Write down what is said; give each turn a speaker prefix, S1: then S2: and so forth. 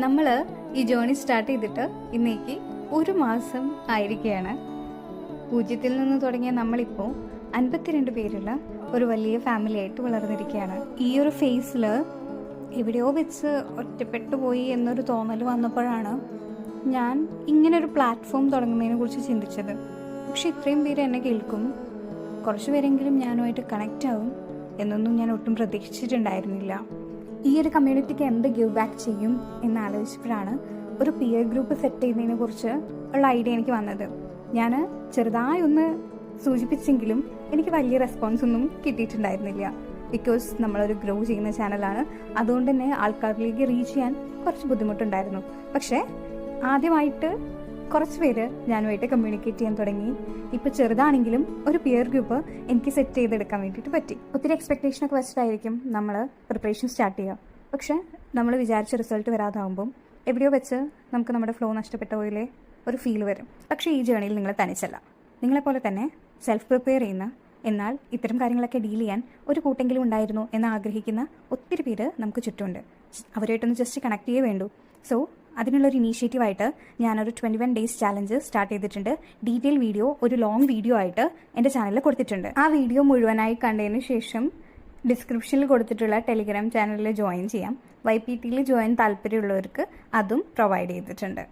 S1: നമ്മൾ ഈ journey start ചെയ്തിട്ട് ഇന്നേക്ക് 1 മാസം ആയിരിക്കുകയാണ്. 0-ൽ നിന്ന് തുടങ്ങിയ നമ്മളിപ്പോൾ 52 പേരുള്ള ഒരു വലിയ ഫാമിലി ആയിട്ട് വളർന്നിരിക്കുകയാണ്. ഈ ഒരു ഫേസിൽ എവിടെയോ വെച്ച് ഒറ്റപ്പെട്ടു പോയി എന്നൊരു തോന്നൽ വന്നപ്പോഴാണ് ഞാൻ ഇങ്ങനൊരു പ്ലാറ്റ്ഫോം തുടങ്ങുന്നതിനെ കുറിച്ച് ചിന്തിച്ചത്. പക്ഷെ ഇത്രയും പേര് എന്നെ കേൾക്കും, കുറച്ച് പേരെങ്കിലും ഞാനുമായിട്ട് കണക്റ്റ് ആവും എന്നൊന്നും ഞാൻ ഒട്ടും പ്രതീക്ഷിച്ചിട്ടുണ്ടായിരുന്നില്ല. ഈ ഒരു കമ്മ്യൂണിറ്റിക്ക് എന്ത് ഗിവ് ബാക്ക് ചെയ്യും എന്നാലോചിച്ചപ്പോഴാണ് ഒരു പിയർ ഗ്രൂപ്പ് സെറ്റ് ചെയ്യുന്നതിനെ കുറിച്ച് ഉള്ള ഐഡിയ എനിക്ക് വന്നത്. ഞാൻ ചെറുതായി ഒന്ന് സൂചിപ്പിച്ചെങ്കിലും എനിക്ക് വലിയ റെസ്പോൺസ് ഒന്നും കിട്ടിയിട്ടുണ്ടായിരുന്നില്ല. ബിക്കോസ് നമ്മളൊരു ഗ്രോ ചെയ്യുന്ന ചാനലാണ്, അതുകൊണ്ട് തന്നെ ആൾക്കാരിലേക്ക് റീച്ച് ചെയ്യാൻ കുറച്ച് ബുദ്ധിമുട്ടുണ്ടായിരുന്നു. പക്ഷേ ആദ്യമായിട്ട് കുറച്ച് പേര് ഞാനുമായിട്ട് കമ്മ്യൂണിക്കേറ്റ് ചെയ്യാൻ തുടങ്ങി. ഇപ്പോൾ ചെറുതാണെങ്കിലും ഒരു പിയർ ഗ്രൂപ്പ് എനിക്ക് സെറ്റ് ചെയ്തെടുക്കാൻ വേണ്ടിയിട്ട് പറ്റി. ഒത്തിരി എക്സ്പെക്റ്റേഷനൊക്കെ വെച്ചിട്ടായിരിക്കും നമ്മൾ പ്രിപ്പറേഷൻ സ്റ്റാർട്ട് ചെയ്യുക. പക്ഷേ നമ്മൾ വിചാരിച്ച റിസൾട്ട് വരാതാവുമ്പം എവിടെയോ വെച്ച് നമുക്ക് നമ്മുടെ ഫ്ലോ നഷ്ടപ്പെട്ട പോലെ ഒരു ഫീൽ വരും. പക്ഷേ ഈ ജേണിയിൽ നിങ്ങൾ തനിച്ചല്ല. നിങ്ങളെപ്പോലെ തന്നെ സെൽഫ് പ്രിപ്പയർ ചെയ്യുന്ന, എന്നാൽ ഇത്തരം കാര്യങ്ങളൊക്കെ ഡീൽ ചെയ്യാൻ ഒരു കൂട്ടെങ്കിലും ഉണ്ടായിരുന്നു എന്ന് ആഗ്രഹിക്കുന്ന ഒത്തിരി പേര് നമുക്ക് ചുറ്റുമുണ്ട്. അവരുമായിട്ടൊന്ന് ജസ്റ്റ് കണക്ട് ചെയ്യേ വേണ്ടൂ. സോ അതിനുള്ളൊരു ഇനീഷ്യേറ്റീവായിട്ട് ഞാനൊരു 21 ഡേയ്സ് ചാലഞ്ച് സ്റ്റാർട്ട് ചെയ്തിട്ടുണ്ട്. ഡീറ്റെയിൽ വീഡിയോ, ഒരു ലോങ് വീഡിയോ ആയിട്ട് എൻ്റെ ചാനലിൽ കൊടുത്തിട്ടുണ്ട്. ആ വീഡിയോ മുഴുവനായി കണ്ടതിന് ശേഷം ഡിസ്ക്രിപ്ഷനിൽ കൊടുത്തിട്ടുള്ള ടെലിഗ്രാം ചാനലിൽ ജോയിൻ ചെയ്യാം. YPTയിൽ ജോയിൻ താല്പര്യമുള്ളവർക്ക് അതും പ്രൊവൈഡ് ചെയ്തിട്ടുണ്ട്.